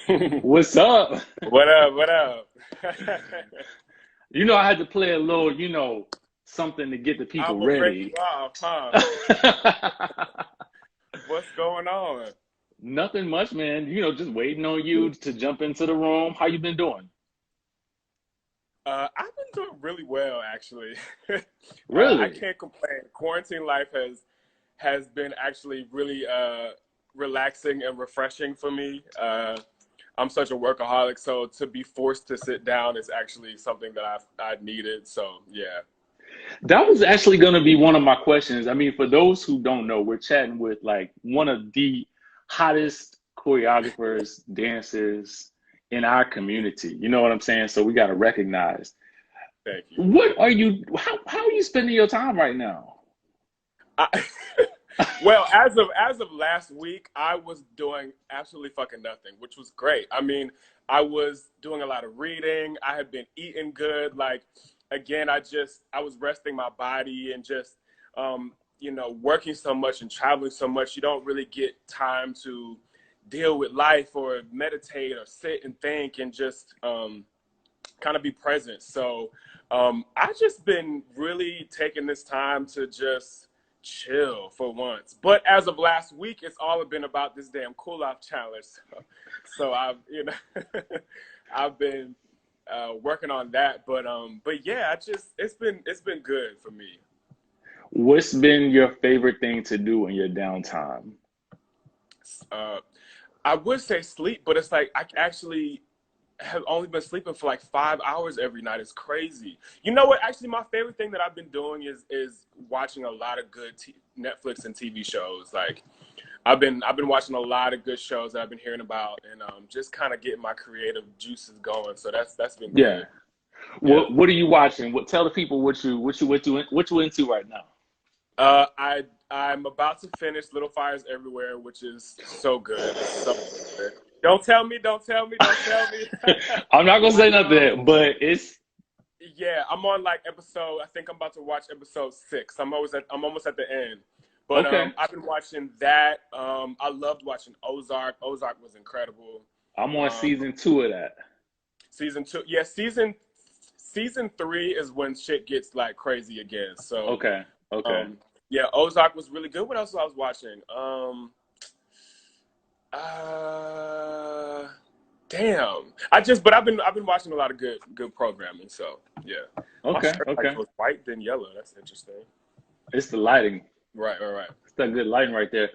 What's up? What up? What up? I had to play a little, something to get the I'm people gonna break ready. you off, huh? What's going on? Nothing much, man. Just waiting on you to jump into the room. How you been doing? I've been doing really well, actually. I Really? can't complain. Quarantine life has been actually really relaxing and refreshing for me. I'm such a workaholic, so to be forced to sit down is actually something that I needed. So yeah. That was actually going to be one of my questions. I mean, for those who don't know, we're chatting with like one of the hottest choreographers, dancers in our community. You know what I'm saying? So we got to recognize. Thank you. How are you spending your time right now? I, well, as of last week, I was doing absolutely fucking nothing, which was great. I mean, I was doing a lot of reading. I had been eating good. Like, again, I was resting my body and just working so much and traveling so much. You don't really get time to deal with life or meditate or sit and think and just kind of be present. So I just been really taking this time to just chill for once. But as of last week, it's all been about this damn cool off challenge. So I've been working on that. But yeah, it's been good for me. What's been your favorite thing to do in your downtime? Uh, I would say sleep, but it's like I actually have only been sleeping for like 5 hours every night. It's crazy. You know what? Actually, my favorite thing that I've been doing is watching a lot of good Netflix and TV shows. Like I've been watching a lot of good shows that I've been hearing about, and just kind of getting my creative juices going. So that's been Yeah. good. Yeah. What are you watching? Tell the people what you into right now. I'm about to finish Little Fires Everywhere, which is so good. It's so good. Don't tell me. Don't tell me. Don't tell me. I'm not gonna say But nothing, but it's yeah, I'm on like episode. I think I'm about to watch episode 6. I'm almost at the end. But okay. I've been watching that. I loved watching Ozark. Ozark was incredible. I'm on Um, season 2 of that. season 2, yeah, season 3 is when shit gets like crazy again. So Okay. Okay. um, yeah, Ozark was really good. What else was I was watching? Uh, damn. But I've been watching a lot of good programming. So yeah, my Okay. shirt like Okay. goes white then yellow. That's interesting. It's the lighting. Right, right, right. It's that good lighting right there.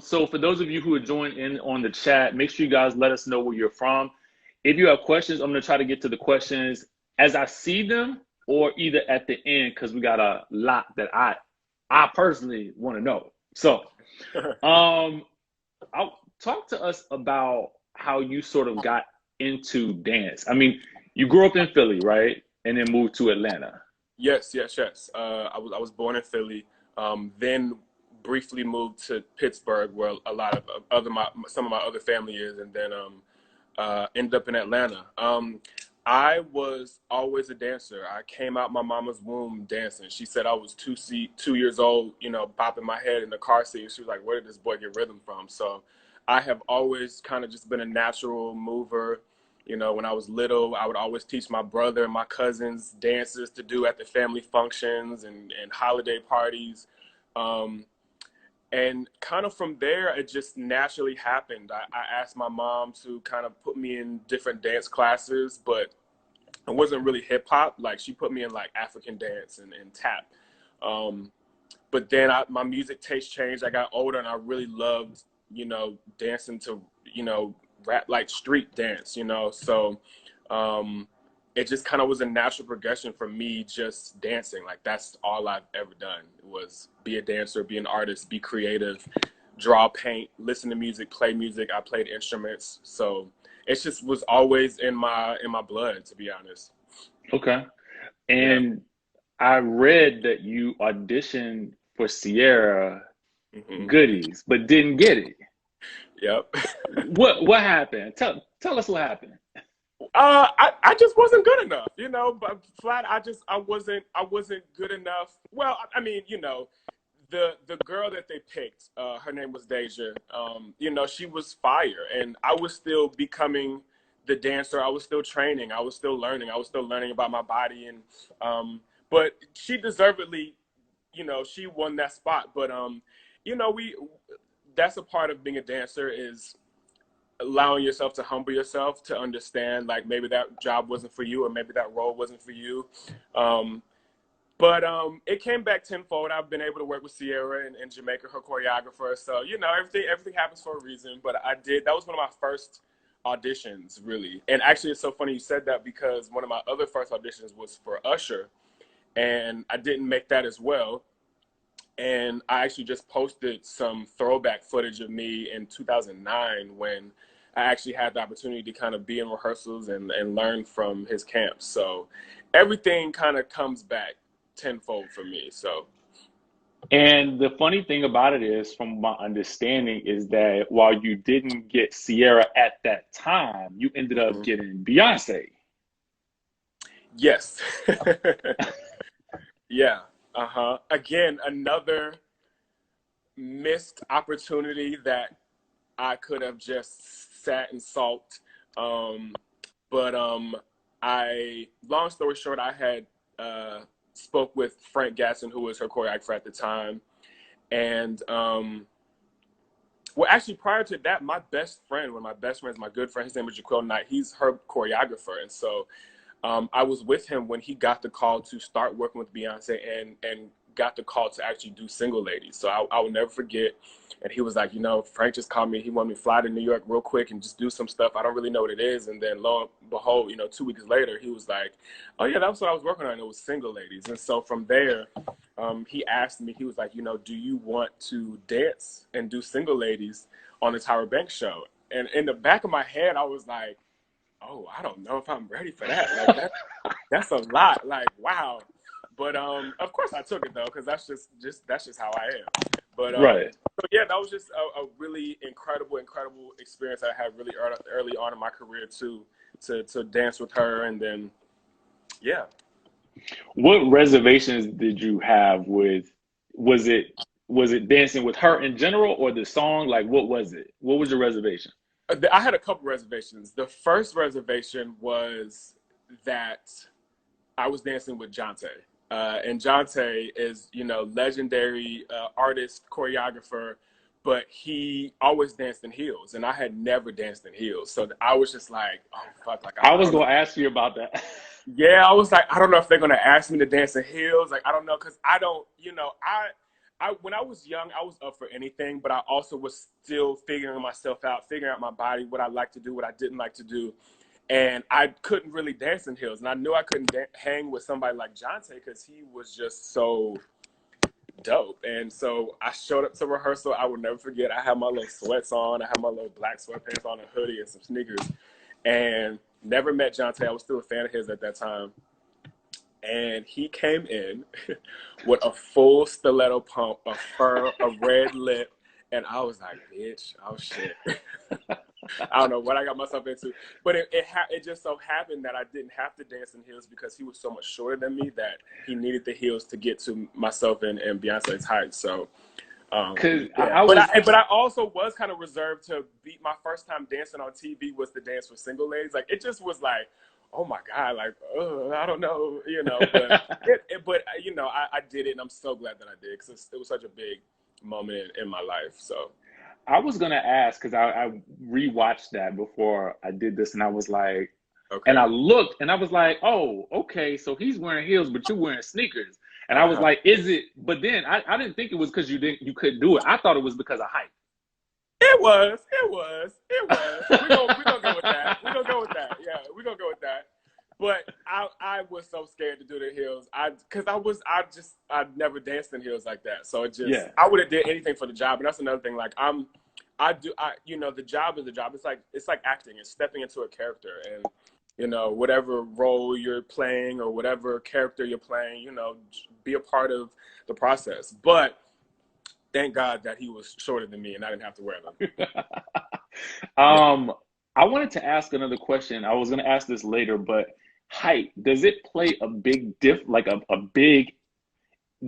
So for those of you who are joining in on the chat, make sure you guys let us know where you're from. If you have questions, I'm gonna try to get to the questions as I see them, or either at the end because we got a lot that I personally want to know. So, um, I'll talk to us about how you sort of got into dance. I mean, you grew up in Philly, right? And then moved to Atlanta. Yes, yes, yes. I was born in Philly. Then briefly moved to Pittsburgh, where a lot of some of my other family is, and then ended up in Atlanta. I was always a dancer. I came out my mama's womb dancing. She said I was 2 years old, bopping my head in the car seat. She was like, "Where did this boy get rhythm from?" So I have always kind of just been a natural mover. When I was little, I would always teach my brother and my cousins dances to do at the family functions and holiday parties. Um, and kind of from there, it just naturally happened. I asked my mom to kind of put me in different dance classes, but it wasn't really hip hop. Like she put me in like African dance and tap. Um, but then my music taste changed. I got older and I really loved, dancing to, rap like street dance, So um, it just kind of was a natural progression for me just dancing. Like that's all I've ever done was be a dancer, be an artist, be creative, draw, paint, listen to music, play music. I played instruments. So it just was always in my blood, to be honest. Okay. Yeah. And I read that you auditioned for Sierra Hmm. Goodies, but didn't get it. Yep. What happened? Tell us what happened. I just wasn't good enough, but flat, I wasn't good enough. Well, I mean, the girl that they picked, her name was Deja. You know, she was fire, and I was still becoming the dancer. I was still training. I was still learning. I was still learning about my body, and but she deservedly, you know, she won that spot. But you know, that's a part of being a dancer, is allowing yourself to humble yourself, to understand like maybe that job wasn't for you, or maybe that role wasn't for you. But it came back tenfold. I've been able to work with Sierra in Jamaica, her choreographer. So, you know, everything happens for a reason. But that was one of my first auditions, really. And actually, it's so funny you said that, because one of my other first auditions was for Usher, and I didn't make that as well. And I actually just posted some throwback footage of me in 2009, when I actually had the opportunity to kind of be in rehearsals and learn from his camp. So everything kind of comes back tenfold for me. So And the funny thing about it is, from my understanding, is that while you didn't get Sierra at that time, you ended up getting Beyonce. yes. Yeah. Again, another missed opportunity that I could have just sat and sulked. But long story short, I had spoke with Frank Gasson, who was her choreographer at the time. And well, actually, prior to that, my best friend, one of my best friends, my good friend, his name is Jaquel Knight, he's her choreographer. And so I was with him when he got the call to start working with Beyonce, and got the call to actually do Single Ladies. So I will never forget. And he was like, you know, Frank just called me. He wanted me to fly to New York real quick and just do some stuff. I don't really know what it is. And then lo and behold, you know, 2 weeks later, he was like, oh yeah, that's what I was working on. It was Single Ladies. And so from there, he asked me, he was like, you know, do you want to dance and do Single Ladies on the Tyra Banks show? And in the back of my head, I was like, oh, I don't know if I'm ready for that. Like that's a lot. Like, wow. But of course I took it though, because that's just how I am. But Right. so yeah, that was just a really incredible experience I had really early on in my career too, to dance with her. And then yeah. What reservations did you have with, was it dancing with her in general, or the song? Like, what was it? What was your reservation? I had a couple reservations. The first reservation was that I was dancing with Jonte. And Jonte is, you know, legendary artist, choreographer, but he always danced in heels, and I had never danced in heels. So I was just like, oh, fuck, like, I I was don't know. going to ask you about that. Yeah, I was like, I don't know if they're going to ask me to dance in heels. Like, I don't know, because I don't, you know, when I was young, I was up for anything, but I also was still figuring myself out, figuring out my body, what I liked to do, what I didn't like to do. And I couldn't really dance in heels. And I knew I couldn't hang with somebody like Jonte, because he was just so dope. And so I showed up to rehearsal. I will never forget. I had my little sweats on. I had my little black sweatpants on, a hoodie, and some sneakers. And never met Jonte. I was still a fan of his at that time. And he came in with a full stiletto pump, a fur, a red lip. And I was like, bitch, oh shit. I don't know what I got myself into. But it just so happened that I didn't have to dance in heels, because he was so much shorter than me that he needed the heels to get to myself and Beyonce's height. So, Because yeah. But I also was kind of reserved to be, my first time dancing on TV was the dance for Single Ladies. Like, it just was like, oh my God, like, I don't know, you know. But you know, I did it, and I'm so glad that I did, because it was such a big moment in my life. So. I was gonna ask, because I rewatched that before I did this, and I was like, and Okay. I looked, and I was like, oh, okay, so he's wearing heels, but you're wearing sneakers, and I was Uh-huh. like, is it? But then I didn't think it was because you couldn't do it. I thought it was because of height. It was. We're gonna go with that. We're gonna go with that. Yeah, we're gonna go with that. But I was so scared to do the heels. I'd never danced in heels like that. So Yeah. I would have did anything for the job. And that's another thing. Like, you know, the job is the job. It's like acting. It's stepping into a character, and you know, whatever role you're playing or whatever character you're playing, you know, be a part of the process. But thank God that he was shorter than me and I didn't have to wear them. Yeah. I wanted to ask another question. I was gonna ask this later, but height, does it play a big like a big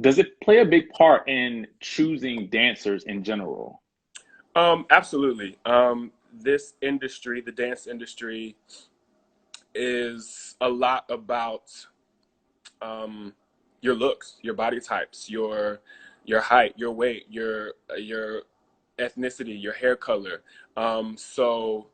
does it play a big part in choosing dancers in general? Absolutely. This industry, the dance industry, is a lot about um, your looks, your body types, your height, your weight, your ethnicity, your hair color. So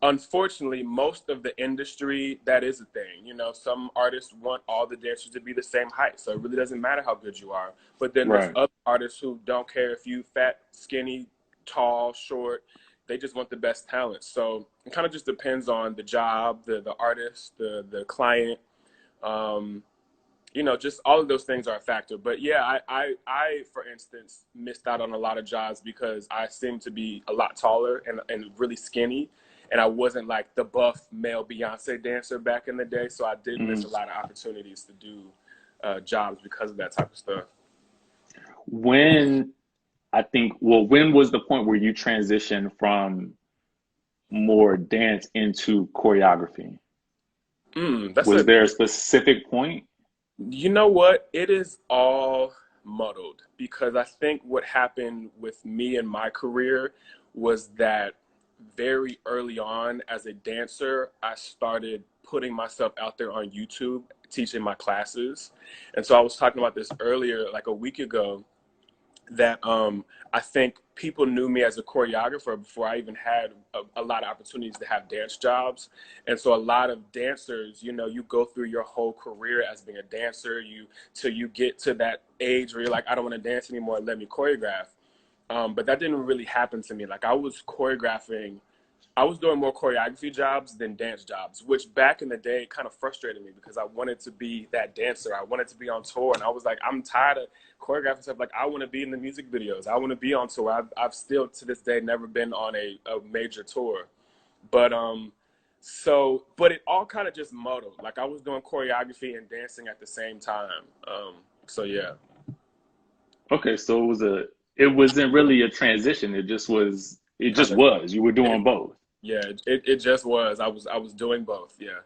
unfortunately, most of the industry, that is a thing. You know, some artists want all the dancers to be the same height, so it really doesn't matter how good you are. But then there's Right. other artists who don't care if you fat, skinny, tall, short. They just want the best talent. So it kind of just depends on the job, the artist, the client. Um, you know, just all of those things are a factor. But yeah, I, for instance, missed out on a lot of jobs because I seemed to be a lot taller and really skinny. And I wasn't like the buff male Beyonce dancer back in the day. So I did miss a Mm. lot of opportunities to do jobs because of that type of stuff. When when was the point where you transitioned from more dance into choreography? That's Was a, there a specific point? you know what? It is all muddled because I think what happened with me in my career was that very early on as a dancer, I started putting myself out there on YouTube, teaching my classes. And so I was talking about this earlier, like a week ago, that I think people knew me as a choreographer before I even had a lot of opportunities to have dance jobs. And so a lot of dancers, you know, you go through your whole career as being a dancer, you till you get to that age where you're like, I don't want to dance anymore, let me choreograph. But that didn't really happen to me. Like I was choreographing, I was doing more choreography jobs than dance jobs, which back in the day kind of frustrated me because I wanted to be that dancer. I wanted to be on tour, and I was like, I'm tired of choreographing stuff. Like I want to be in the music videos. I want to be on tour. I've still to this day never been on a major tour, but but it all kind of just muddled. Like I was doing choreography and dancing at the same time. So yeah. Okay, so it wasn't really a transition. It just Kind of. was. You were It, doing both. yeah, it just was. I was doing both. Yeah.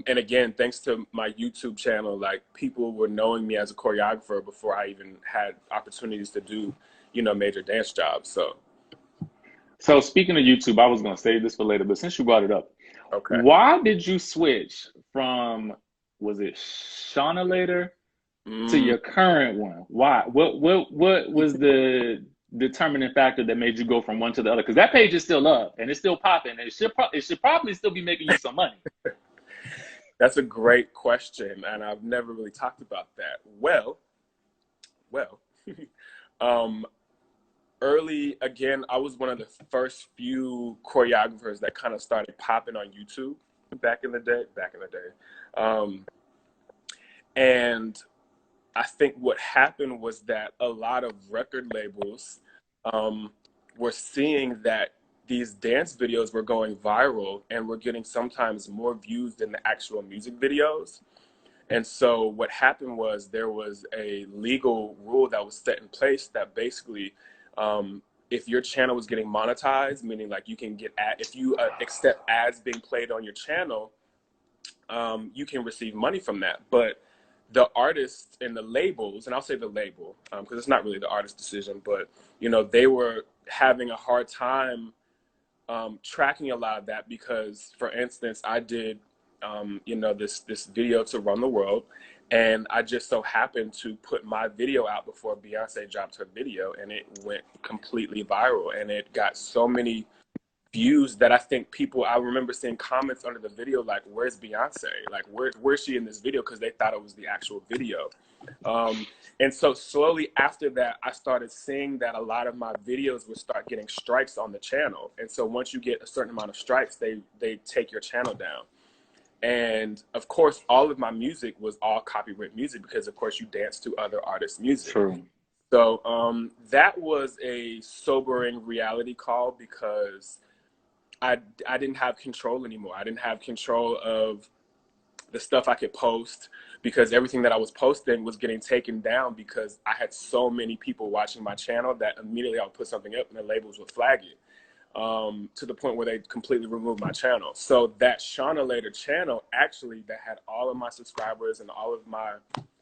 And again, thanks to my YouTube channel, like people were knowing me as a choreographer before I even had opportunities to do, you know, major dance jobs. So, So speaking of YouTube, I was gonna save this for later, but since you brought it up, okay. why did you switch from, was it Shauna later, to Mm, your current one? Why? What was the determining factor that made you go from one to the other? Because that page is still up and it's still popping, and it should probably still be making you some money. that's a great question, and I've never really talked about that. Well, um, early again, I was one of the first few choreographers that kind of started popping on YouTube back in the day. Back in the day, and I think what happened was that a lot of record labels um, were seeing that these dance videos were going viral and were getting sometimes more views than the actual music videos. And so what happened was there was a legal rule that was set in place that basically, if your channel was getting monetized, meaning like you can get if you accept ads being played on your channel, you can receive money from that. But the artists and the labels, and I'll say the label because it's not really the artist's decision, but you know they were having a hard time tracking a lot of that because, for instance, I did you know this video to Run the World, and I just so happened to put my video out before Beyonce dropped her video, and it went completely viral, and it got so many views that I think people, I remember seeing comments under the video like, where's Beyonce? Like, where's she in this video? Because they thought it was the actual video. And so slowly after that, I started seeing that a lot of my videos would start getting strikes on the channel. And so once you get a certain amount of strikes, they take your channel down. And of course, all of my music was all copyright music because, of course, you dance to other artists' music. True. So that was a sobering reality call because I didn't have control anymore. I didn't have control of the stuff I could post because everything that I was posting was getting taken down because I had so many people watching my channel that immediately I would put something up and the labels would flag it. to the point where they completely removed my channel. So that Shauna Later channel, actually, that had all of my subscribers and all of my,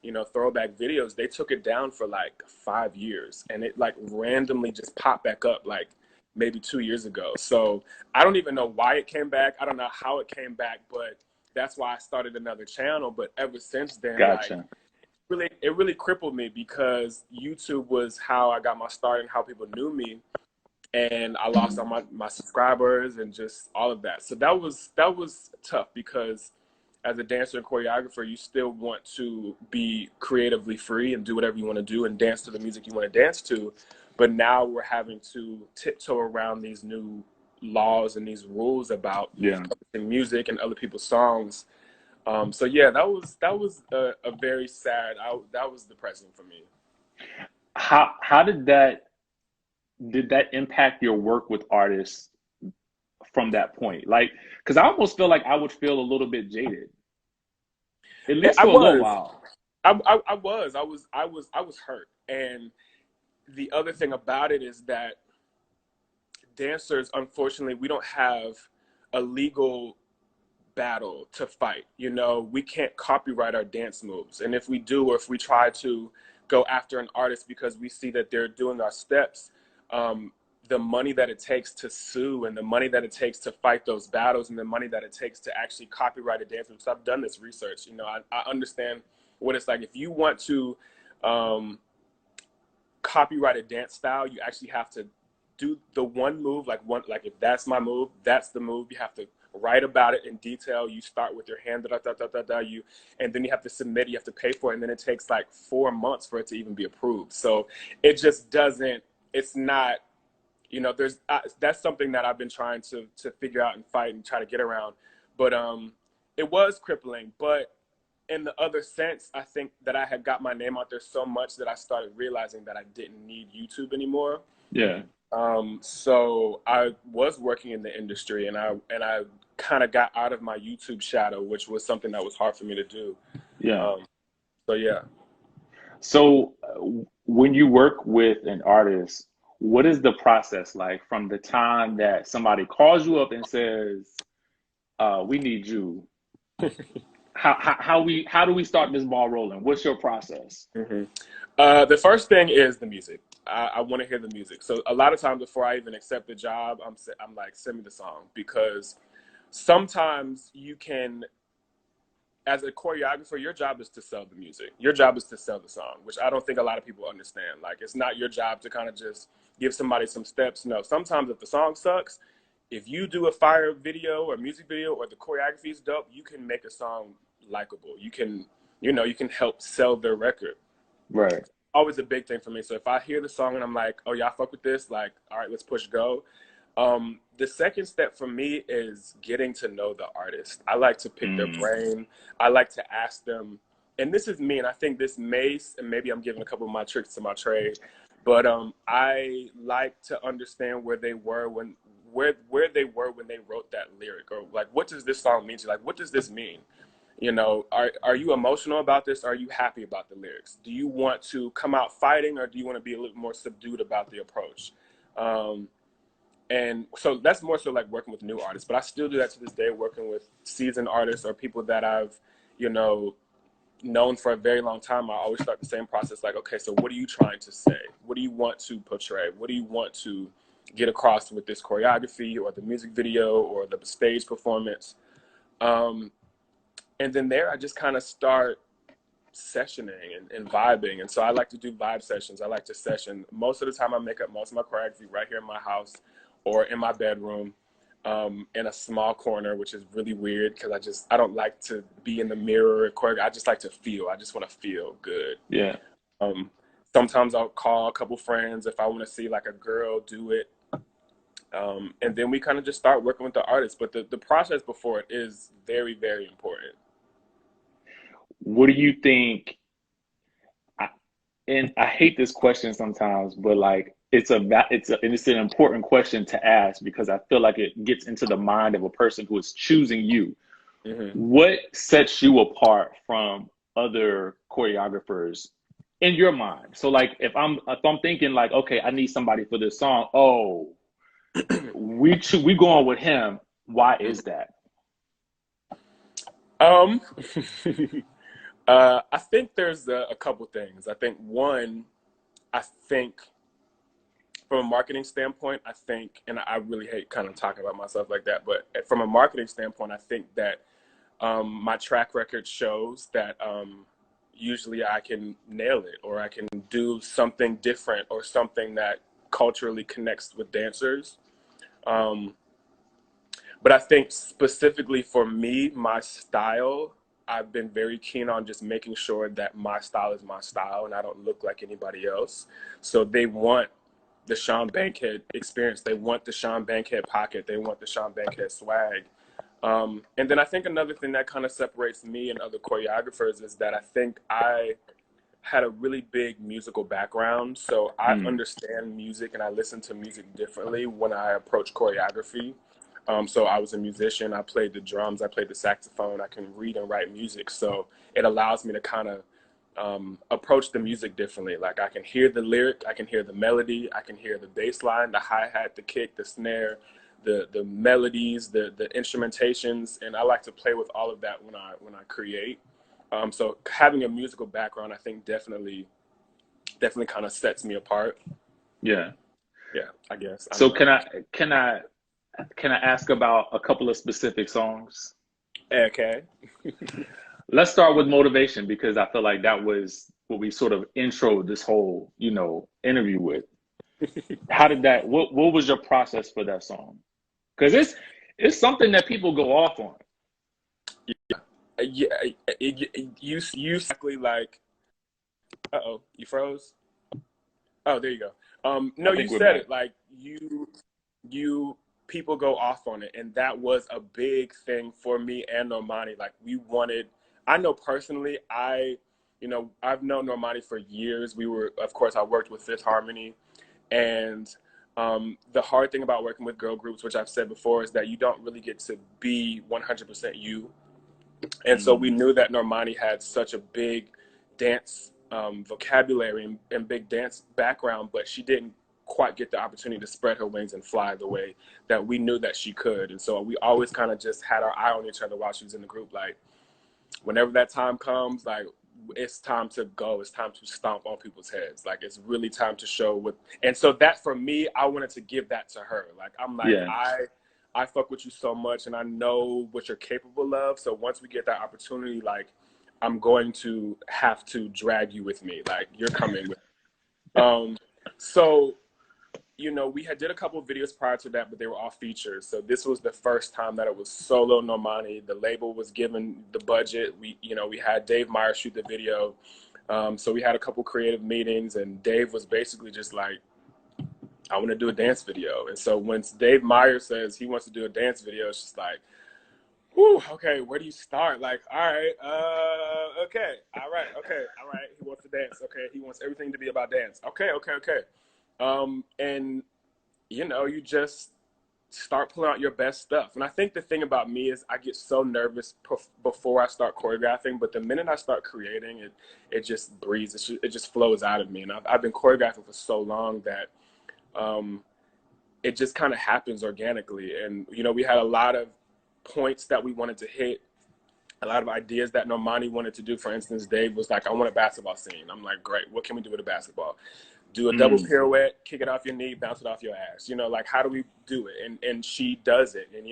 you know, throwback videos, they took it down for like 5 years, and it like randomly just popped back up like maybe 2 years ago. So I don't even know why it came back. I don't know how it came back, but that's why I started another channel. But ever since then, like, Gotcha. it really crippled me, because YouTube was how I got my start and how people knew me, and I lost all my subscribers and just all of that. So that was tough, because as a dancer and choreographer, you still want to be creatively free and do whatever you want to do and dance to the music you want to dance to. But now we're having to tiptoe around these new laws and these rules about Yeah. music and other people's songs. So yeah, that was a very sad. That was depressing for me. How did that impact your work with artists from that point? Like, because I almost feel like I would feel a little bit jaded, at least I for a little was, while. I was hurt. And the other thing about it is that dancers, unfortunately, we don't have a legal battle to fight. You know, we can't copyright our dance moves. And if we do, or if we try to go after an artist because we see that they're doing our steps, the money that it takes to sue, and the money that it takes to fight those battles, and the money that it takes to actually copyright a dance move. So I've done this research. You know, I understand what it's like. If you want to copyright a dance style, you actually have to do the one move, like if that's my move, that's the move. You have to write about it in detail. You start with your hand, and then you have to submit it, you have to pay for it, and then it takes like 4 months for it to even be approved. So it just doesn't, it's not, you know, that's something that I've been trying to figure out and fight and try to get around. But it was crippling. But in the other sense, I think that I had got my name out there so much that I started realizing that I didn't need YouTube anymore. Yeah. So I was working in the industry, and I kind of got out of my YouTube shadow, which was something that was hard for me to do. Yeah. So yeah. So when you work with an artist, what is the process like from the time that somebody calls you up and says, "We need you"? How do we start this ball rolling? What's your process? hmm the first thing is the music. I want to hear the music. So a lot of times before I even accept the job, I'm like, send me the song, because sometimes you can, as a choreographer, your job is to sell the music. Your job is to sell the song, which I don't think a lot of people understand. Like, it's not your job to kind of just give somebody some steps. No, sometimes if the song sucks, if you do a fire video or music video, or the choreography is dope, you can make a song likable. You can, you know, you can help sell their record. Right. Always a big thing for me. So if I hear the song and I'm like, oh, y'all fuck with this, like, all right, let's push go. The second step for me is getting to know the artist. I like to pick their Mm. brain. I like to ask them, and this is me, and I think this may, and maybe I'm giving a couple of my tricks to my trade, but I like to understand where they were when they were when they wrote that lyric, or like, what does this song mean to you? Like, what does this mean? You know, are you emotional about this? Are you happy about the lyrics? Do you want to come out fighting, or do you want to be a little more subdued about the approach? And so that's more so like working with new artists, but I still do that to this day, working with seasoned artists or people that I've, you know, known for a very long time. I always start the same process. Like, okay, so what are you trying to say? What do you want to portray? What do you want to get across with this choreography, or the music video, or the stage performance? And then there, I just kind of start sessioning and vibing. And so I like to do vibe sessions. I like to session. Most of the time I make up most of my choreography right here in my house, or in my bedroom, in a small corner, which is really weird, because I don't like to be in the mirror or choreograph. I just like to feel. I just want to feel good. Yeah. Um, Sometimes I'll call a couple friends if I want to see like a girl do it. And then we kind of just start working with the artist. But the process before it is very, very important. What do you think? I, and I hate this question sometimes, but like it's an important question to ask, because I feel like it gets into the mind of a person who is choosing you. hmm What sets you apart from other choreographers in your mind? So like if I'm thinking like, okay, I need somebody for this song. Oh, We going with him. Why is that? Um, I think there's a couple things. I think one, I think from a marketing standpoint, I think, and I really hate kind of talking about myself like that, but from a marketing standpoint, I think that my track record shows that usually I can nail it, or I can do something different, or something that culturally connects with dancers. Um, but I think specifically for me, my style, I've been very keen on just making sure that my style is my style and I don't look like anybody else. So they want the Sean Bankhead experience. They want the Sean Bankhead pocket. They want the Sean Bankhead swag. And then I think another thing that kind of separates me and other choreographers is that I think I had a really big musical background. So I Mm. understand music and I listen to music differently when I approach choreography. So I was a musician. I played the drums. I played the saxophone. I can read and write music. So it allows me to kind of approach the music differently. Like I can hear the lyric, I can hear the melody, I can hear the bass line, the hi-hat, the kick, the snare, the melodies, the instrumentations, and I like to play with all of that when I create. So having a musical background, I think definitely kind of sets me apart. Yeah. Yeah, I guess. I So don't know. can I ask about a couple of specific songs? Okay. Let's start with Motivation because I feel like that was what we sort of intro this whole, interview with. How did that what was your process for that song? Because it's something that people go off on. Yeah, you exactly like. Uh-oh, you froze. Oh, there you go. No, I you think we're said back. it. Like you people go off on it, and that was a big thing for me and Normani. Like we wanted. I know personally, I've known Normani for years. Of course, I worked with Fifth Harmony, and the hard thing about working with girl groups, which I've said before, is that you don't really get to be 100% you. And so we Mm, knew that Normani had such a big dance vocabulary and big dance background, but she didn't quite get the opportunity to spread her wings and fly the way that we knew that she could. And so we always kind of just had our eye on each other while she was in the group. Like whenever that time comes, like it's time to go. It's time to stomp on people's heads. Like it's really time to show what. And so that for me, I wanted to give that to her. Like I'm like yeah. I fuck with you so much, and I know what you're capable of. So once we get that opportunity, like I'm going to have to drag you with me. Like you're coming with. Um, so we had did a couple of videos prior to that, but they were all features. So this was the first time that it was solo Normani. The label was given the budget. We had Dave Meyer shoot the video. So we had a couple creative meetings, and Dave was basically just like, I want to do a dance video. And so once Dave Meyer says he wants to do a dance video, it's just like, whew, okay, where do you start? Like, all right, okay, all right, okay, all right. He wants to dance. Okay, he wants everything to be about dance. Okay, okay, okay. And you just start pulling out your best stuff. And I think the thing about me is I get so nervous before I start choreographing, but the minute I start creating, it just breathes. It just flows out of me. And I've been choreographing for so long that um, it just kind of happens organically. And we had a lot of points that we wanted to hit, a lot of ideas that Normani wanted to do. For instance, Dave was like, I want a basketball scene. I'm like, great. What can we do with a basketball? Do a double Mm. pirouette, kick it off your knee, bounce it off your ass. Like how do we do it? And she does it. And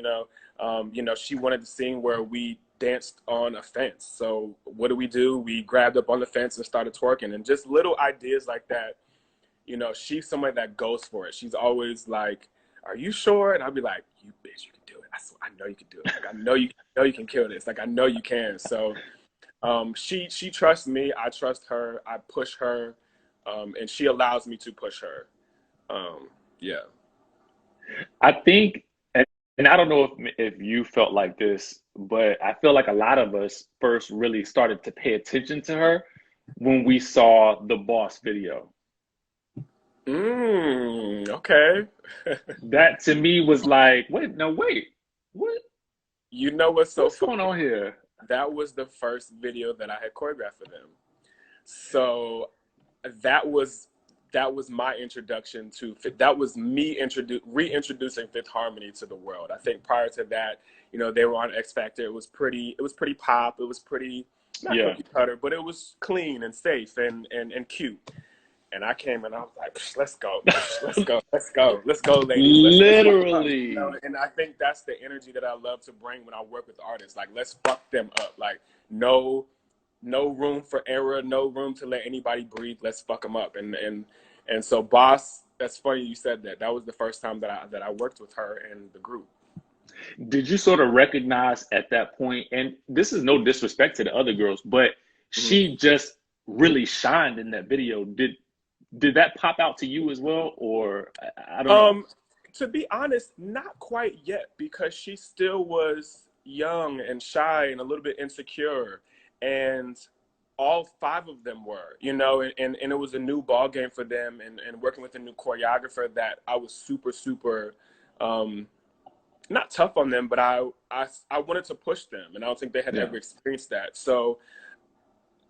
she wanted the scene where we danced on a fence. So what do? We grabbed up on the fence and started twerking, and just little ideas like that. She's somebody that goes for it. She's always like, "Are you sure?" And I'll be like, "You bitch, you can do it. I know you can do it. Like I know you can kill this. Like I know you can." So she trusts me. I trust her. I push her, and she allows me to push her. Yeah. I think, and I don't know if you felt like this, but I feel like a lot of us first really started to pay attention to her when we saw the Boss video. Okay. That to me was like, wait, no, wait, what? You know what's so What's going funny? on here? That was the first video that I had choreographed for them. So that was that was my introduction to that was me reintroducing Fifth Harmony to the world. I think prior to that, you know, they were on X Factor. It was pretty pop. It was pretty not Yeah. cookie cutter, but it was clean and safe and cute. And I came and I was like, let's go, let's go, ladies, let's fuck 'em up. You know? Literally. And I think that's the energy that I love to bring when I work with artists. Like, let's fuck them up. Like, no room for error, no room to let anybody breathe. Let's fuck them up. And so, Boss, that's funny you said that. That was the first time that I worked with her and the group. Did you sort of recognize at that point, and this is no disrespect to the other girls, but Mm-hmm. she just really shined in that video. Did that pop out to you as well, or I don't know? To be honest, not quite yet, because she still was young and shy and a little bit insecure. And all five of them were, you know, and it was a new ball game for them, and working with a new choreographer that I was super, not tough on them, but I wanted to push them, and I don't think they had Yeah. ever experienced that. So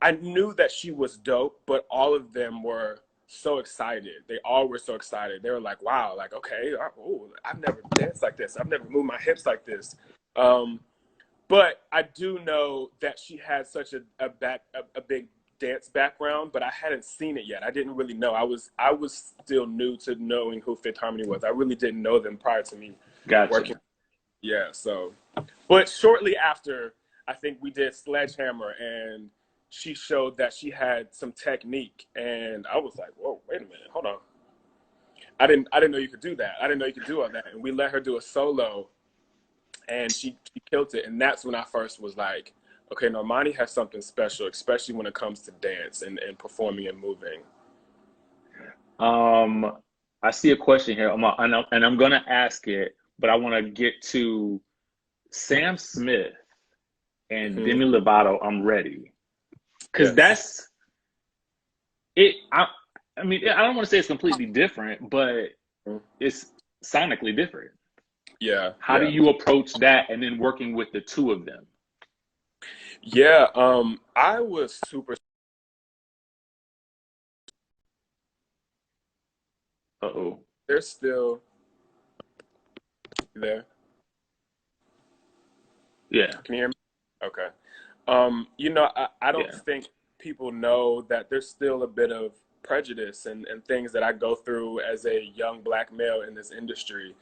I knew that she was dope, but all of them were so excited. They all were so excited. They were like, wow, like, okay, oh, I've never danced like this. I've never moved my hips like this. But I do know that she had such a big dance background, but I hadn't seen it yet. I didn't really know. I was still new to knowing who Fifth Harmony was. I really didn't know them prior to me working. Gotcha. Yeah, so. But shortly after, I think we did Sledgehammer, and she showed that she had some technique, and I was like, whoa, wait a minute, hold on. I didn't know you could do that. I didn't know you could do all that. And we let her do a solo, and she killed it. And that's when I first was like, okay, Normani has something special, especially when it comes to dance and performing and moving. I see a question here. And I'm gonna ask it, but I want to get to Sam Smith and Mm-hmm. Demi Lovato. I'm ready because Yes. that's it. I mean, I don't want to say it's completely different, but it's sonically different. Yeah, How do yeah. you approach that, and then working with the two of them? Yeah, I was super. Uh-oh. They're still there. Yeah, Can you hear me? Okay. You know, I don't yeah. think people know that there's still a bit of prejudice and things that I go through as a young black male in this industry.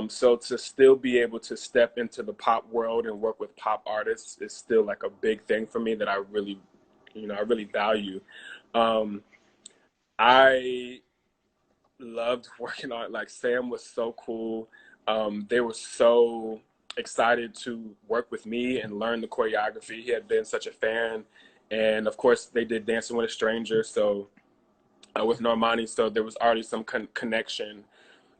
So to still be able to step into the pop world and work with pop artists is still like a big thing for me that I really, you know, I really value. Um, I loved working on it. Like, Sam was so cool. They were so excited to work with me and learn the choreography. He had been such a fan. And of course, they did Dancing with a Stranger. So with Normani, so there was already some connection.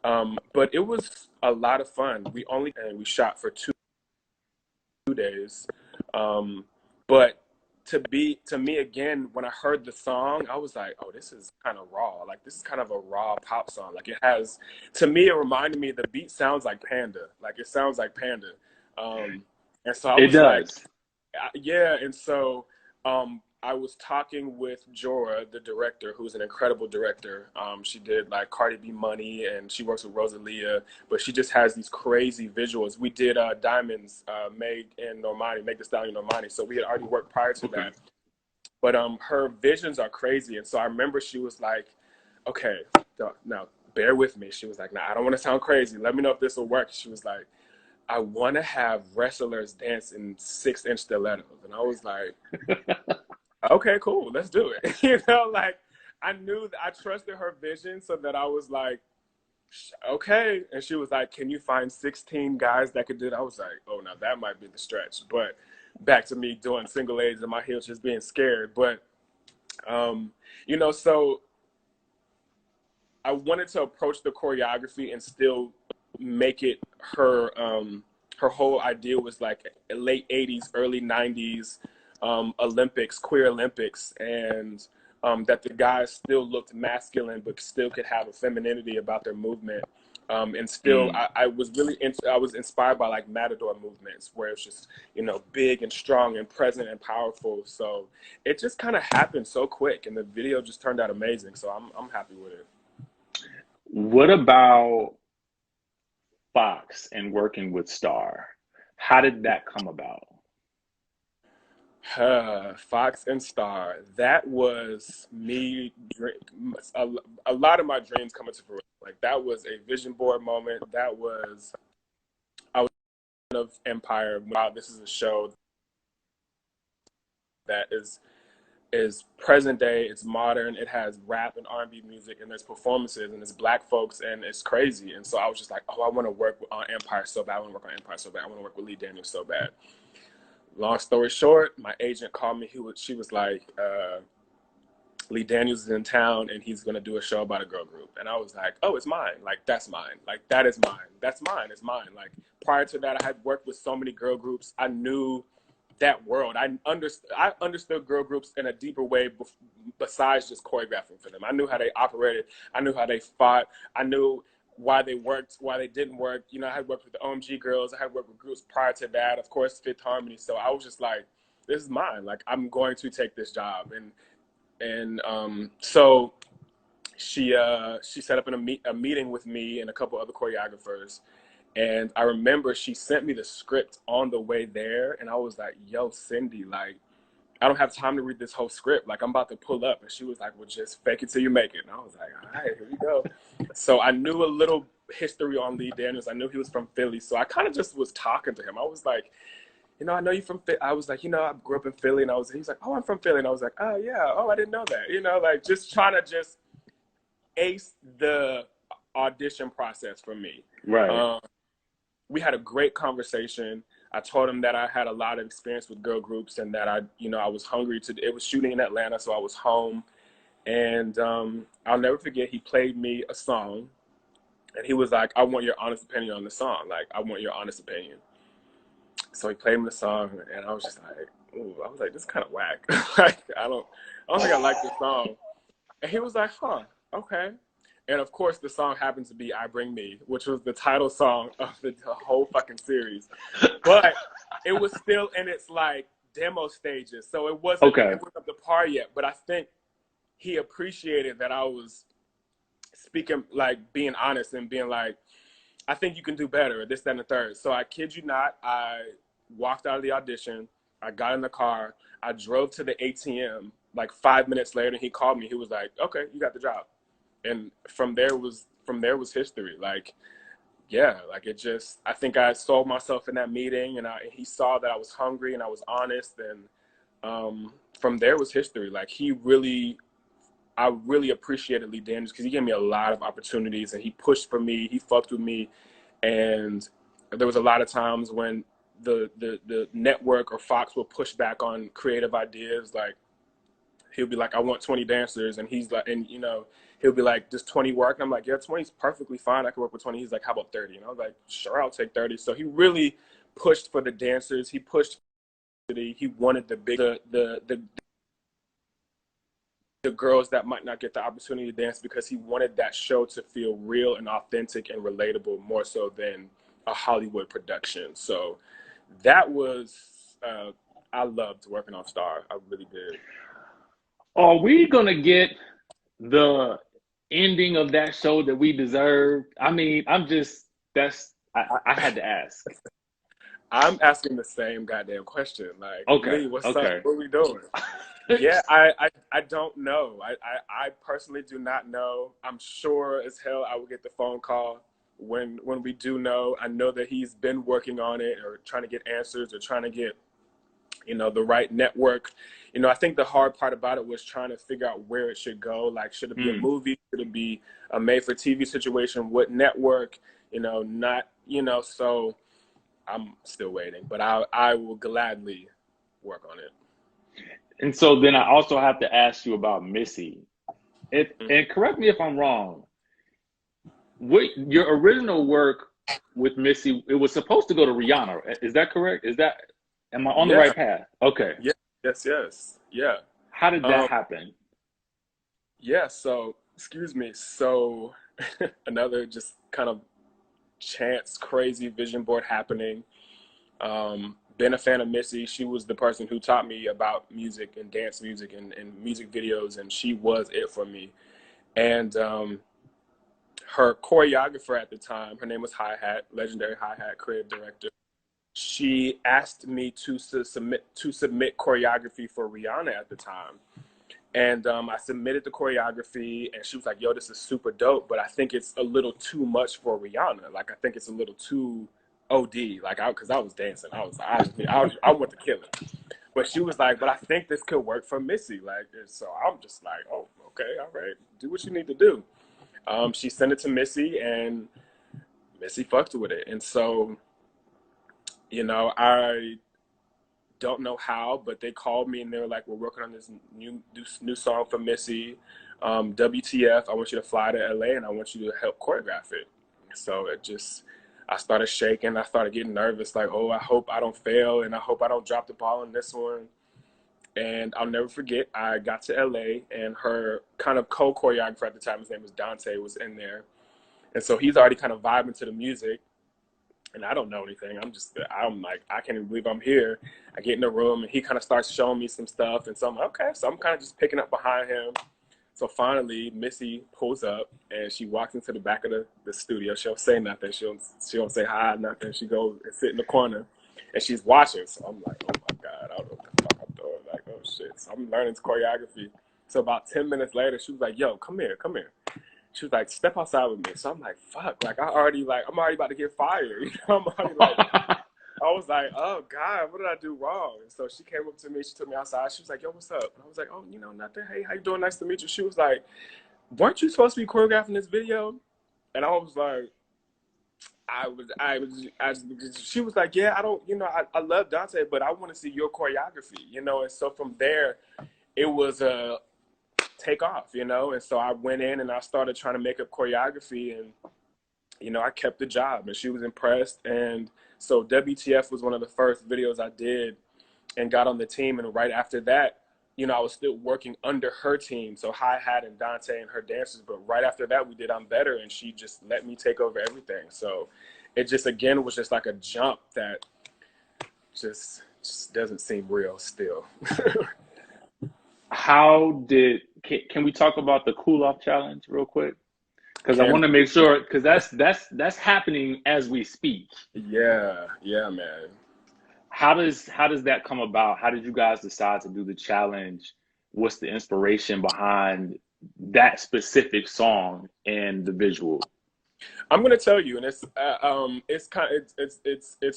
But it was a lot of fun. We shot for 2 days. But to me again, when I heard the song, I was like, oh, this is kind of raw. Like, this is kind of a raw pop song. Like, it has, to me, it reminded me, the beat sounds like Panda. Like, it sounds like Panda. And so I It was like, does. yeah. And so I was talking with Jorah, the director, who's an incredible director. She did like Cardi B Money, and she works with Rosalia, but she just has these crazy visuals. We did Diamonds, Meg and Normani, Meg Thee Stallion Normani. So we had already worked prior to Okay. that. But her visions are crazy. And so I remember she was like, okay, now bear with me. She was like, nah, I don't want to sound crazy. Let me know if this will work. She was like, I want to have wrestlers dance in 6-inch stilettos. And I was like, okay, cool, let's do it. You know, like, I knew that I trusted her vision, so that I was like, okay. And she was like, can you find 16 guys that could do it? I was like, oh, now that might be the stretch. But back to me doing single legs and my heels just being scared. But, you know, so I wanted to approach the choreography and still make it her, her whole idea was like late 80s, early 90s, Olympics, queer Olympics, and that the guys still looked masculine but still could have a femininity about their movement. And still, I was really I was inspired by like Matador movements where it's just, you know, big and strong and present and powerful. So it just kind of happened so quick, and the video just turned out amazing. So I'm happy with it. What about Fox and working with Star? How did that come about? Fox and Star. That was me. A, a lot of my dreams coming to fruition. Like that was a vision board moment. That was I was of Empire. Wow, this is a show that is present day. It's modern. It has rap and R&B music, and there's performances, and it's black folks, and it's crazy. And so I was just like, oh, I want to work on Empire so bad. I want to work on Empire so bad. I want to work with Lee Daniels so bad. Long story short, my agent called me. She was like, Lee Daniels is in town and he's going to do a show about a girl group. And I was like, oh, it's mine. Like, that's mine. Like, that is mine. That's mine. It's mine. Like, prior to that, I had worked with so many girl groups. I knew that world. I understood girl groups in a deeper way besides just choreographing for them. I knew how they operated. I knew how they fought. I knew why they worked, why they didn't work. You know, I had worked with the OMG girls. I had worked with groups prior to that. Of course, Fifth Harmony. So I was just like, this is mine. Like, I'm going to take this job. And so she set up a meeting with me and a couple other choreographers. And I remember she sent me the script on the way there. And I was like, yo, Cindy, like, I don't have time to read this whole script. Like, I'm about to pull up. And she was like, well, just fake it till you make it. And I was like, all right, here we go. So I knew a little history on Lee Daniels. I knew he was from Philly. So I kind of just was talking to him. I was like, you know, I know you from Philly. I was like, you know, I grew up in Philly. And he's like, oh, I'm from Philly. And I was like, oh, yeah. Oh, I didn't know that. You know, like just trying to just ace the audition process for me. Right. We had a great conversation. I told him that I had a lot of experience with girl groups and that I was hungry it was shooting in Atlanta, so I was home. And I'll never forget, he played me a song and he was like, I want your honest opinion on the song. Like, I want your honest opinion. So he played me the song and I was just like, ooh, I was like, this is kind of whack. Like, I don't think I like this song. And he was like, huh, okay. And of course, the song happens to be I Bring Me, which was the title song of the whole fucking series. But it was still in its like demo stages. So it wasn't up to par yet. But I think he appreciated that I was speaking, like being honest and being like, I think you can do better, this, that, and the third. So I kid you not, I walked out of the audition. I got in the car. I drove to the ATM like 5 minutes later. And he called me. He was like, okay, you got the job. And from there was history. Like, yeah, like it just, I think I sold myself in that meeting, and he saw that I was hungry and I was honest, and from there was history. Like I really appreciated Lee Daniels because he gave me a lot of opportunities and he pushed for me, he fucked with me, and there was a lot of times when the network or Fox will push back on creative ideas. Like, he'll be like, I want 20 dancers. And he's like, and you know, he'll be like, does 20 work? And I'm like, yeah, 20 is perfectly fine. I can work with 20. He's like, how about 30? And I was like, sure, I'll take 30. So he really pushed for the dancers. He pushed he wanted the girls that might not get the opportunity to dance, because he wanted that show to feel real and authentic and relatable more so than a Hollywood production. So that was, I loved working on Star. I really did. Are we gonna get the ending of that show that we deserved? I mean, I had to ask. I'm asking the same goddamn question. Like, Okay, Lee, what's up? okay. What are we doing? Yeah, I don't know. I personally do not know. I'm sure as hell I will get the phone call when we do know. I know that he's been working on it or trying to get answers or trying to get, you know, the right network. You know, I think the hard part about it was trying to figure out where it should go. Like, should it be a movie? Should it be a made-for-TV situation? What network? You know, not, you know, so I'm still waiting. But I will gladly work on it. And so then I also have to ask you about Missy. And correct me if I'm wrong. What your original work with Missy, it was supposed to go to Rihanna. Is that correct? Am I on the Yeah. right path? Okay. Yeah. Yes. Yeah. How did that happen? Yeah. So, excuse me. So, another just kind of chance crazy vision board happening. Been a fan of Missy. She was the person who taught me about music and dance music and music videos, and she was it for me. And her choreographer at the time, her name was Hi-Hat, legendary Hi-Hat creative director. She asked me to submit choreography for Rihanna at the time. And I submitted the choreography, and she was like, yo, this is super dope, but I think it's a little too much for Rihanna. Like, I think it's a little too OD. Like, because I was dancing. I want to kill it. But she was like, but I think this could work for Missy. Like, so I'm just like, oh, okay, all right. Do what you need to do. She sent it to Missy, and Missy fucked with it. And so, you know, I don't know how, but they called me and they were like, we're working on this new song for Missy. WTF, I want you to fly to LA and I want you to help choreograph it. So I started shaking. I started getting nervous, like, oh, I hope I don't fail and I hope I don't drop the ball on this one. And I'll never forget, I got to LA and her kind of co-choreographer at the time, his name was Dante, was in there. And so he's already kind of vibing to the music. And I don't know anything. I'm like, I can't even believe I'm here. I get in the room and he kind of starts showing me some stuff. And so I'm like, okay. So I'm kind of just picking up behind him. So finally, Missy pulls up and she walks into the back of the studio. She don't say nothing. She don't say hi, nothing. She goes and sit in the corner and she's watching. So I'm like, oh my God, I don't know what the fuck I'm doing. Like, oh shit. So I'm learning choreography. So about 10 minutes later, she was like, yo, come here. She was like, step outside with me. So I'm like, fuck, like I'm already about to get fired. You know, I'm already like, I was like, oh God, what did I do wrong? And so she came up to me, she took me outside. She was like, yo, what's up? And I was like, oh, you know, nothing. Hey, how you doing? Nice to meet you. She was like, weren't you supposed to be choreographing this video? And I was like, she was like, yeah, I don't, you know, I love Dante, but I want to see your choreography, you know? And so from there, it was a take off, you know? And so I went in and I started trying to make up choreography and, you know, I kept the job and she was impressed. And so WTF was one of the first videos I did and got on the team. And right after that, you know, I was still working under her team. So Hi-Hat and Dante and her dancers. But right after that, we did I'm Better and she just let me take over everything. So it just, again, was just like a jump that just doesn't seem real still. Can we talk about the cool off challenge real quick? Because I want to make sure, because that's happening as we speak. Yeah, man. How does that come about? How did you guys decide to do the challenge? What's the inspiration behind that specific song and the visual? I'm gonna tell you, and it's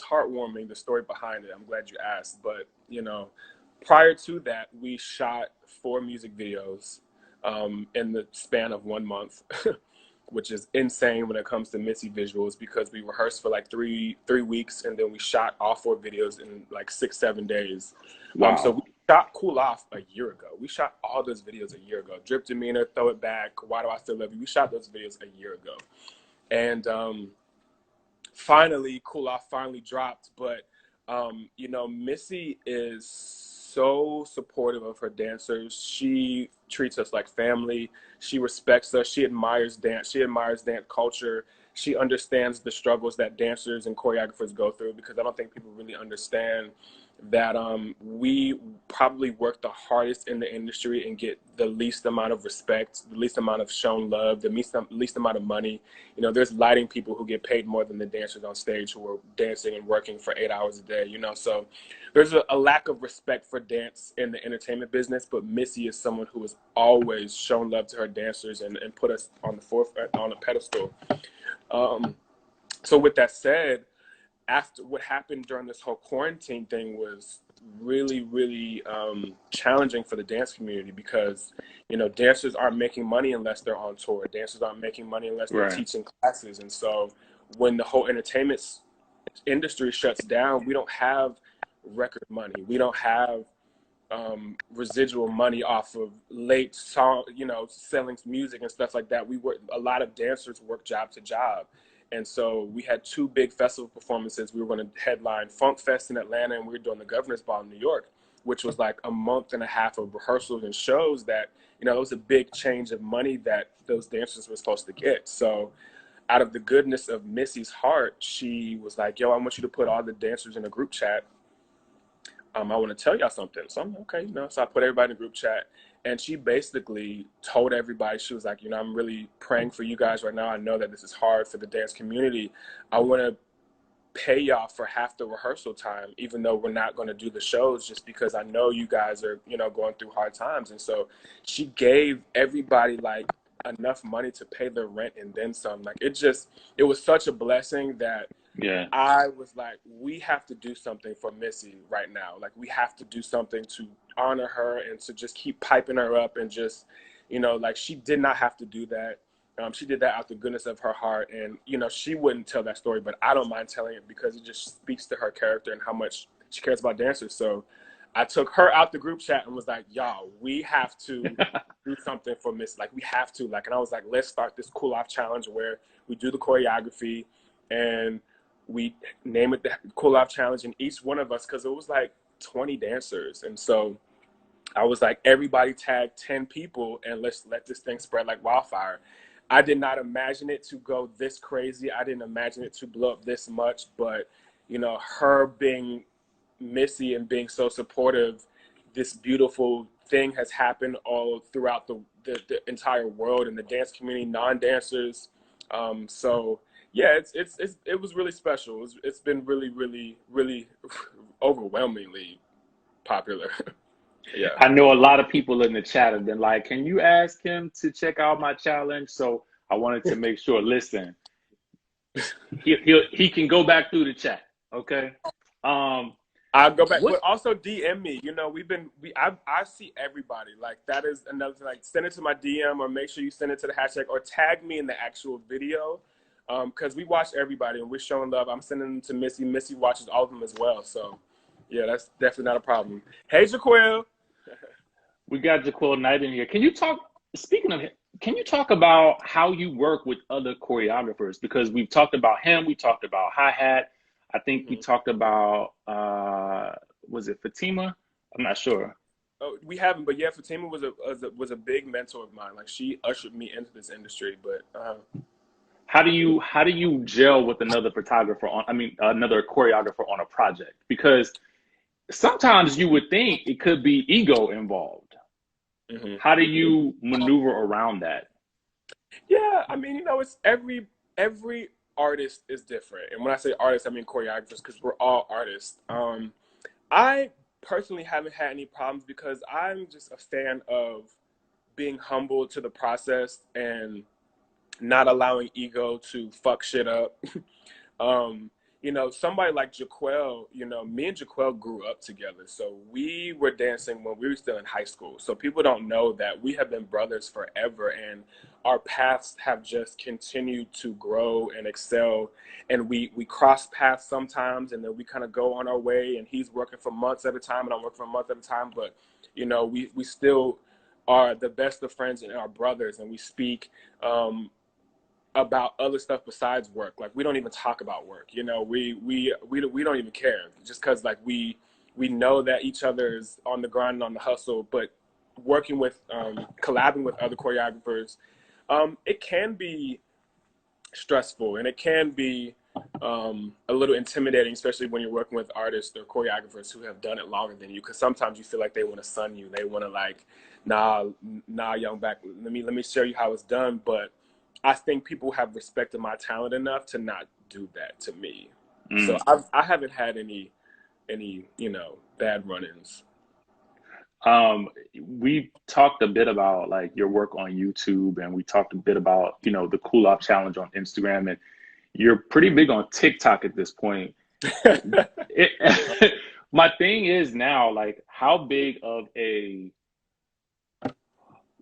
heartwarming, the story behind it. I'm glad you asked, but you know, prior to that, we shot 4 music videos in the span of 1 month, which is insane when it comes to Missy visuals because we rehearsed for like three weeks and then we shot all 4 videos in like 6-7 days. Wow. So we shot Cool Off a year ago. We shot all those videos a year ago. Drip Demeanor, Throw It Back, Why Do I Still Love You? We shot those videos a year ago. And finally, Cool Off finally dropped. But, you know, Missy is so supportive of her dancers. She treats us like family. She respects us. She admires dance. She admires dance culture. She understands the struggles that dancers and choreographers go through because I don't think people really understand that we probably work the hardest in the industry and get the least amount of respect, the least amount of shown love, the least amount of money. You know, there's lighting people who get paid more than the dancers on stage who are dancing and working for 8 hours a day, you know. So there's a lack of respect for dance in the entertainment business, but Missy is someone who has always shown love to her dancers and put us on the forefront, on a pedestal. So with that said, after what happened during this whole quarantine thing was really, really challenging for the dance community because, you know, dancers aren't making money unless they're on tour. Dancers aren't making money unless they're teaching classes. And so when the whole entertainment industry shuts down, we don't have record money. We don't have residual money off of late song, you know, selling music and stuff like that. A lot of dancers work job to job. And so we had 2 big festival performances. We were going to headline Funk Fest in Atlanta and we were doing the Governor's Ball in New York, which was like a month and a half of rehearsals and shows that, you know, it was a big change of money that those dancers were supposed to get. So out of the goodness of Missy's heart, she was like, yo, I want you to put all the dancers in a group chat. I want to tell y'all something. So I'm okay, you know. So I put everybody in a group chat, and she basically told everybody, she was like, you know, I'm really praying for you guys right now. I know that this is hard for the dance community. I want to pay y'all for half the rehearsal time, even though we're not going to do the shows, just because I know you guys are, you know, going through hard times. And so she gave everybody like enough money to pay their rent and then some. Like it was such a blessing that Yeah. I was like, we have to do something for Missy right now. Like, we have to do something to honor her and to just keep piping her up and just, you know, like, she did not have to do that. She did that out the goodness of her heart. And, you know, she wouldn't tell that story, but I don't mind telling it because it just speaks to her character and how much she cares about dancers. So I took her out the group chat and was like, y'all, we have to do something for Miss. Like, we have to. Like, and I was like, let's start this cool off challenge where we do the choreography and we name it the Cool Off Challenge, and each one of us, because it was like 20 dancers. And so I was like, everybody tag 10 people and let's let this thing spread like wildfire. I did not imagine it to go this crazy. I didn't imagine it to blow up this much, but you know, her being Missy and being so supportive, this beautiful thing has happened all throughout the entire world and the dance community, non-dancers. So yeah, it was really special. It's been really, really, really overwhelmingly popular. Yeah. I know a lot of people in the chat have been like, can you ask him to check out my challenge? So I wanted to make sure, listen, he can go back through the chat. Okay. I'll go back, What but also DM me. You know, I see everybody. Like, that is another thing. Like, send it to my DM or make sure you send it to the hashtag or tag me in the actual video. Because we watch everybody and we're showing love. I'm sending them to Missy. Missy watches all of them as well. So yeah, that's definitely not a problem. Hey, Jaquil. we got Jaquil Knight in here. Can you talk, speaking of him, can you talk about how you work with other choreographers? Because we've talked about him, we talked about hi-hat. I think we Mhm. talked about was it Fatima? I'm not sure. Oh, we haven't, but yeah, Fatima was a big mentor of mine. Like, she ushered me into this industry. But How do you gel with another photographer on, I mean, another choreographer on a project? Because sometimes you would think it could be ego involved. mhm. How do you maneuver around that? Yeah, I mean, you know, it's every artist is different, and when I say artist, I mean choreographers because we're all artists. I personally haven't had any problems because I'm just a fan of being humble to the process and not allowing ego to fuck shit up. um, you know, somebody like Jaquel, you know, me and Jaquel grew up together. So we were dancing when we were still in high school. So people don't know that we have been brothers forever and our paths have just continued to grow and excel. And we cross paths sometimes and then we kind of go on our way and he's working for months at a time and I'm working for a month at a time. But, you know, we still are the best of friends and our brothers and we speak about other stuff besides work. Like, we don't even talk about work. You know, we don't even care just because like we know that each other is on the grind and on the hustle. But working with collabing with other choreographers, it can be stressful and it can be a little intimidating, especially when you're working with artists or choreographers who have done it longer than you. Because sometimes you feel like they want to sun you. They want to like, nah, young back. Let me show you how it's done. But I think people have respected my talent enough to not do that to me. So Mm. I haven't had any you know, bad run-ins. We talked a bit about like your work on YouTube, and we talked a bit about, the Cool Off Challenge on Instagram, and you're pretty big on TikTok at this point. It, my thing is now, like, how big of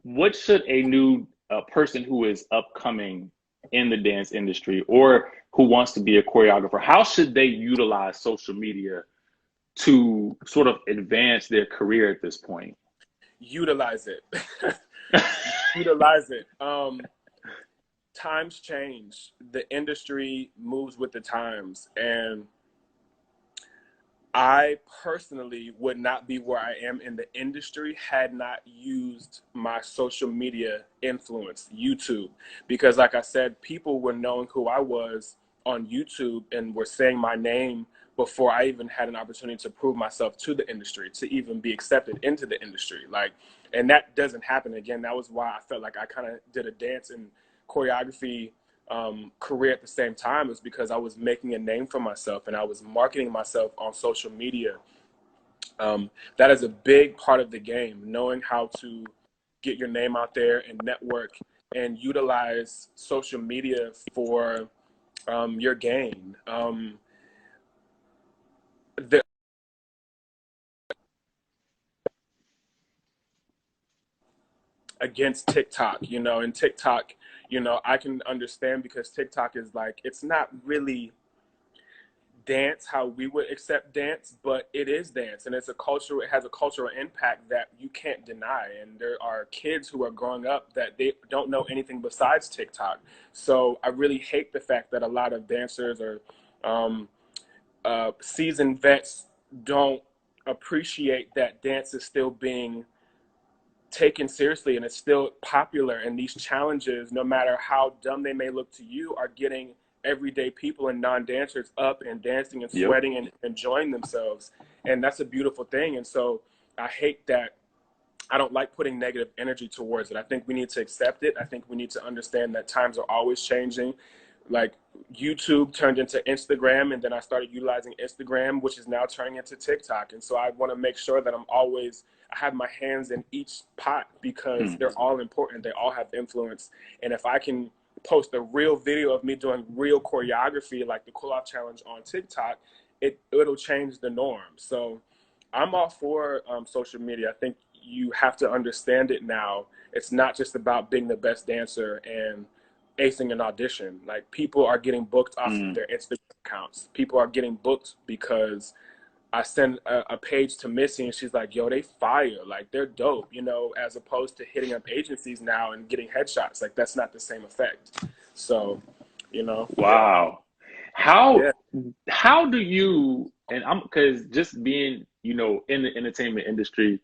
what should a new person who is upcoming in the dance industry or who wants to be a choreographer, how should they utilize social media to sort of advance their career at this point? Utilize it. Utilize it. Times change. The industry moves with the times, and I personally would not be where I am in the industry had not used my social media influence, YouTube. Because, like I said, people were knowing who I was on YouTube and were saying my name before I even had an opportunity to prove myself to the industry, to even be accepted into the industry. Like, and that doesn't happen again. That was why I felt like I kind of did a dance and choreography career at the same time, is because I was making a name for myself and I was marketing myself on social media. That is a big part of the game, knowing how to get your name out there and network and utilize social media for your gain. The, against TikTok, and TikTok, I can understand because TikTok is like, it's not really dance how we would accept dance, but it is dance, and it has a cultural impact that you can't deny. And there are kids who are growing up that they don't know anything besides TikTok. So I really hate the fact that a lot of dancers or um, seasoned vets don't appreciate that dance is still being taken seriously and it's still popular, and these challenges, no matter how dumb they may look to you, are getting everyday people and non-dancers up and dancing and Yep. sweating and enjoying themselves. And that's a beautiful thing. And so I hate that. I don't like putting negative energy towards it. I think we need to accept it. I think we need to understand that times are always changing. Like, YouTube turned into Instagram, and then I started utilizing Instagram, which is now turning into TikTok. And so I want to make sure that I have my hands in each pot, because Hmm. they're all important. They all have influence. And if I can post a real video of me doing real choreography, like the Cool Off Challenge on TikTok, it'll change the norm. So I'm all for social media. I think you have to understand it now. It's not just about being the best dancer and acing an audition. Like, people are getting booked off of Hmm. their Instagram accounts. People are getting booked because I send a page to Missy and she's like, yo, they fire. Like, they're dope, as opposed to hitting up agencies now and getting headshots. Like, that's not the same effect. So, yeah. Wow. How Yeah. how do you, and I'm because just being, in the entertainment industry,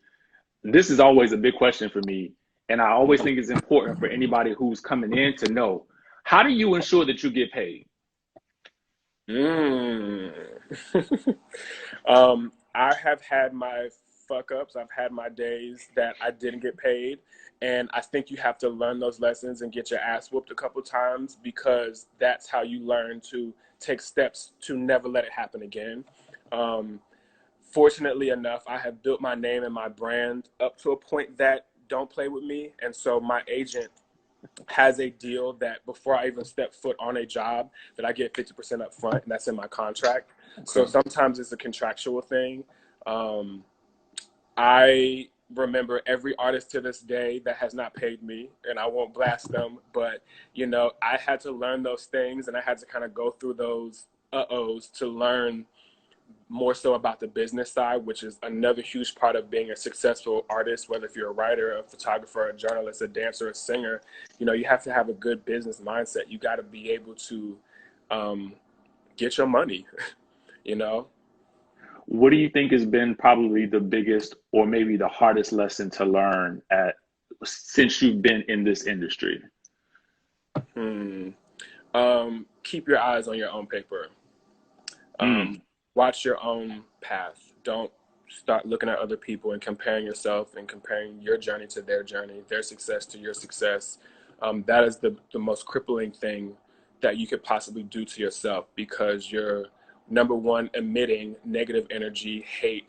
this is always a big question for me. And I always think it's important for anybody who's coming in to know, how do you ensure that you get paid? Mm. I have had my fuck ups. I've had my days that I didn't get paid. And I think you have to learn those lessons and get your ass whooped a couple times, because that's how you learn to take steps to never let it happen again. Um, Fortunately enough, I have built my name and my brand up to a point that don't play with me. And so my agent has a deal that before I even step foot on a job, that I get 50% up front, and that's in my contract. So Okay. sometimes it's a contractual thing. Um, I remember every artist to this day that has not paid me, and I won't blast them, but I had to learn those things, and I had to kind of go through those uh-ohs to learn more so about the business side, which is another huge part of being a successful artist, whether if you're a writer, a photographer, a journalist, a dancer, a singer. You have to have a good business mindset. You got to be able to um, get your money, you know? What do you think has been probably the biggest or maybe the hardest lesson to learn at since you've been in this industry? Hmm. Keep your eyes on your own paper. Mm. Watch your own path. Don't start looking at other people and comparing yourself and comparing your journey to their journey, their success to your success. That is the most crippling thing that you could possibly do to yourself, because you're, number one, emitting negative energy, hate,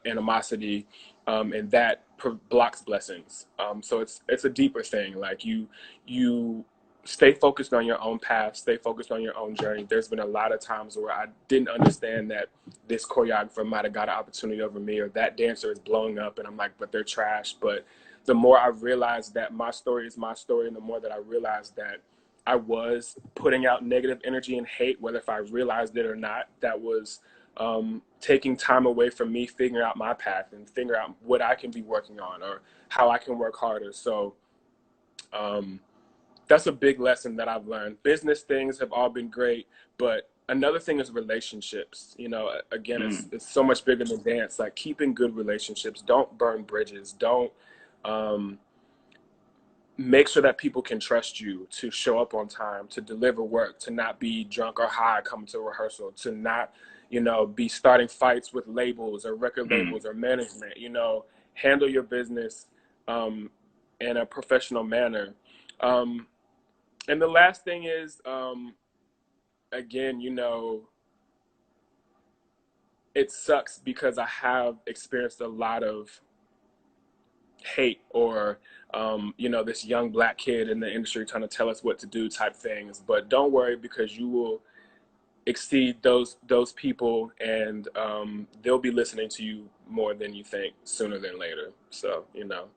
animosity, and that blocks blessings. So it's a deeper thing. Like, you stay focused on your own path, stay focused on your own journey. There's been a lot of times where I didn't understand that this choreographer might have got an opportunity over me, or that dancer is blowing up, and I'm like, but they're trash. But the more I realized that my story is my story, and the more that I realized that I was putting out negative energy and hate, whether if I realized it or not, that was taking time away from me figuring out my path and figure out what I can be working on or how I can work harder. So um, that's a big lesson that I've learned. Business things have all been great, but Another thing is relationships. You know, again, Mm. it's so much bigger than dance. Like keeping good relationships. Don't burn bridges. Don't um, make sure that people can trust you to show up on time, to deliver work, to not be drunk or high coming to rehearsal, to not, you know, be starting fights with labels or record Mm. labels or management. You know, handle your business um, in a professional manner. Um, and the last thing is, again, you know, it sucks because I have experienced a lot of hate or you know, this young black kid in the industry trying to tell us what to do type things. But don't worry, because you will exceed those people, and they'll be listening to you more than you think sooner than later. So you know,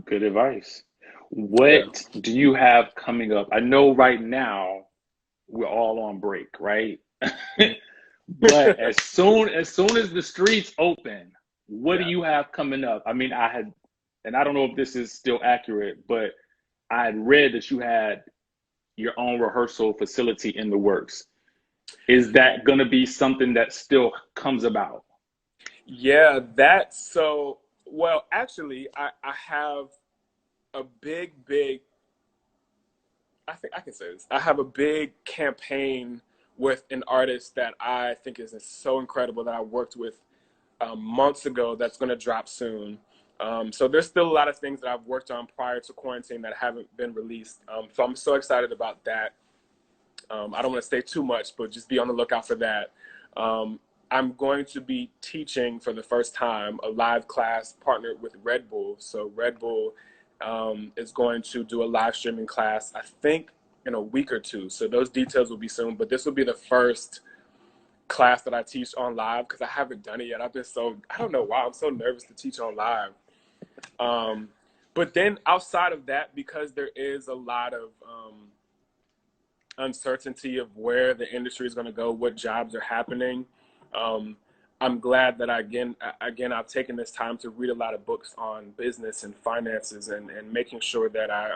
Good advice. yeah. What do you have coming up? I know right now we're all on break, right? But as soon as the streets open, what do Yeah. you have coming up? I mean, and I don't know if this is still accurate, but I had read that you had your own rehearsal facility in the works. Is that going to be something that still comes about? Yeah, that's so well, actually, I have a big, I think I can say this. I have a big campaign with an artist that I think is so incredible that I worked with months ago that's going to drop soon. So there's still a lot of things that I've worked on prior to quarantine that haven't been released. So I'm so excited about that. I don't want to say too much, but just be on the lookout for that. I'm going to be teaching for the first time a live class partnered with Red Bull. So Red Bull is going to do a live streaming class, I think, in a week or two. So those details will be soon. But this will be the first class that I teach on live because I haven't done it yet. I don't know why I'm so nervous to teach on live. Um, but then outside of that, because there is a lot of uncertainty of where the industry is going to go, what jobs are happening. Um, I'm glad that again, I've taken this time to read a lot of books on business and finances, and making sure that I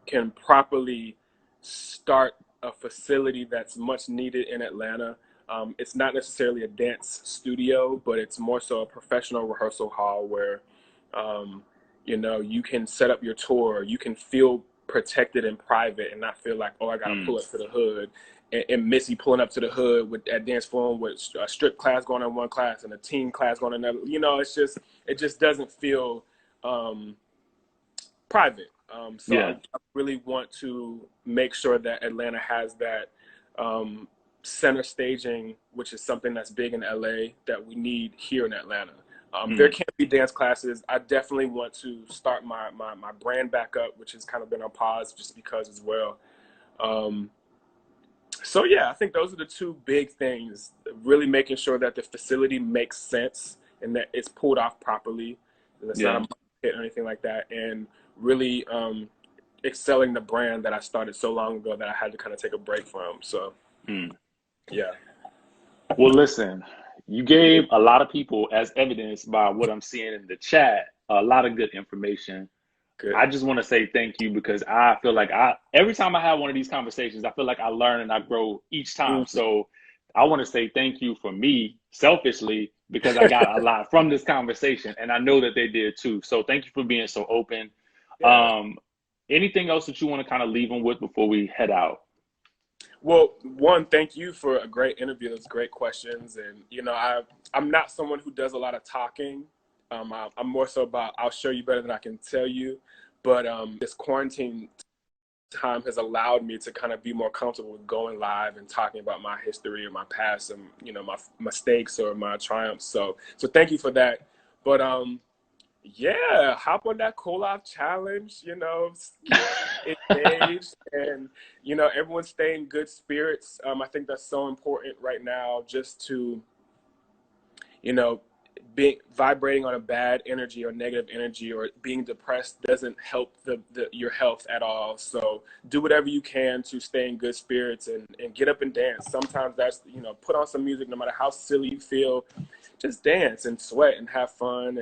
can properly start a facility that's much needed in Atlanta. It's not necessarily a dance studio, but it's more so a professional rehearsal hall where, um, you know, you can set up your tour, you can feel protected and private and not feel like, oh, I got to pull Mm. up to the hood, and Missy pulling up to the hood with at dance floor with a strip class going on one class and a teen class going on another. You know, it just doesn't feel um, private. So Yeah. I really want to make sure that Atlanta has that center staging, which is something that's big in LA that we need here in Atlanta. There Mm. can be dance classes. I definitely want to start my brand back up, which has kind of been on pause just because as well. Um, so yeah, I think those are the two big things. Really making sure that the facility makes sense and that it's pulled off properly, and it's not a Yeah. market hit or anything like that. And really excelling the brand that I started so long ago that I had to kind of take a break from. So Mm. yeah, Well, listen, you gave a lot of people, as evidenced by what I'm seeing in the chat, a lot of good information. good. I just want to say thank you because I feel like every time I have one of these conversations, I feel like I learn and I grow each time. Mhm. So I want to say thank you for me selfishly because I got a lot from this conversation and I know that they did too. So thank you for being so open. Yeah. Um, anything else that you want to kind of leave them with before we head out? Well, one, thank you for a great interview. Those great questions, and you know, I'm not someone who does a lot of talking. I'm more so about I'll show you better than I can tell you. But this quarantine time has allowed me to kind of be more comfortable with going live and talking about my history or my past and, you know, my mistakes or my triumphs. So thank you for that. But yeah, hop on that collab challenge, you know, keep engaged, and you know, everyone stay in good spirits. I think that's so important right now, just to, you know, being vibrating on a bad energy or negative energy or being depressed doesn't help your health at all. So do whatever you can to stay in good spirits, and get up and dance. Sometimes that's, you know, put on some music, no matter how silly you feel, just dance and sweat and have fun,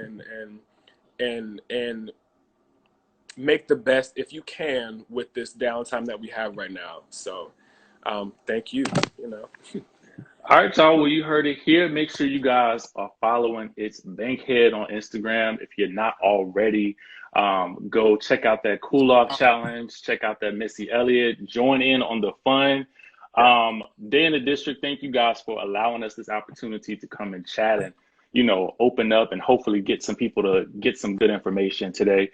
and make the best if you can with this downtime that we have right now. So thank you. You know. All right, y'all. Well, you heard it here. Make sure you guys are following It's Bankhead on Instagram. If you're not already, go check out that cool off challenge. Check out that Missy Elliott. Join in on the fun. Yeah. Day in the district. Thank you guys for allowing us this opportunity to come and chat and open up and hopefully get some people to get some good information today.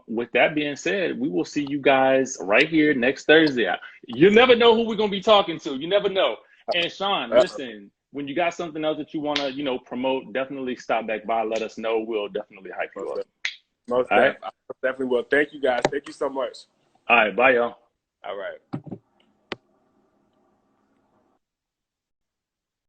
With that being said, we will see you guys right here next Thursday. You never know who we're gonna be talking to. You never know. And Sean, listen, when you got something else that you want to, promote, definitely stop back by. Let us know. We'll definitely hype you up. Most All right. definitely will. Thank you guys. Thank you so much. All right. Bye, y'all. All right.